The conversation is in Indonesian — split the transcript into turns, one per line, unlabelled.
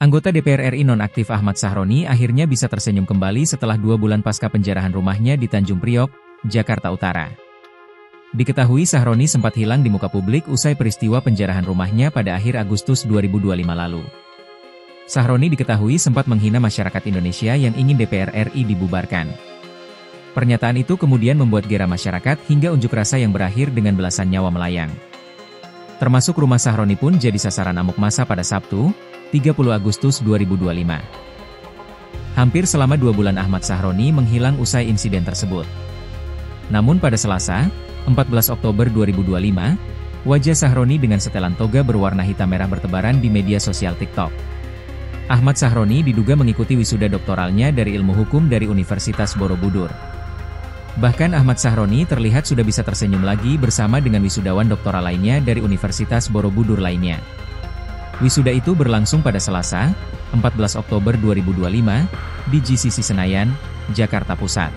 Anggota DPR RI nonaktif Ahmad Sahroni akhirnya bisa tersenyum kembali setelah 2 bulan pasca penjarahan rumahnya di Tanjung Priok, Jakarta Utara. Diketahui Sahroni sempat hilang di muka publik usai peristiwa penjarahan rumahnya pada akhir Agustus 2025 lalu. Sahroni diketahui sempat menghina masyarakat Indonesia yang ingin DPR RI dibubarkan. Pernyataan itu kemudian membuat gera masyarakat hingga unjuk rasa yang berakhir dengan belasan nyawa melayang. Termasuk rumah Sahroni pun jadi sasaran amuk massa pada Sabtu, 30 Agustus 2025. Hampir selama 2 bulan Ahmad Sahroni menghilang usai insiden tersebut. Namun pada Selasa, 14 Oktober 2025, wajah Sahroni dengan setelan toga berwarna hitam merah bertebaran di media sosial TikTok. Ahmad Sahroni diduga mengikuti wisuda doktoralnya dari ilmu hukum dari Universitas Borobudur. Bahkan Ahmad Sahroni terlihat sudah bisa tersenyum lagi bersama dengan wisudawan doktoral lainnya dari Universitas Borobudur lainnya. Wisuda itu berlangsung pada Selasa, 14 Oktober 2025, di GCC Senayan, Jakarta Pusat.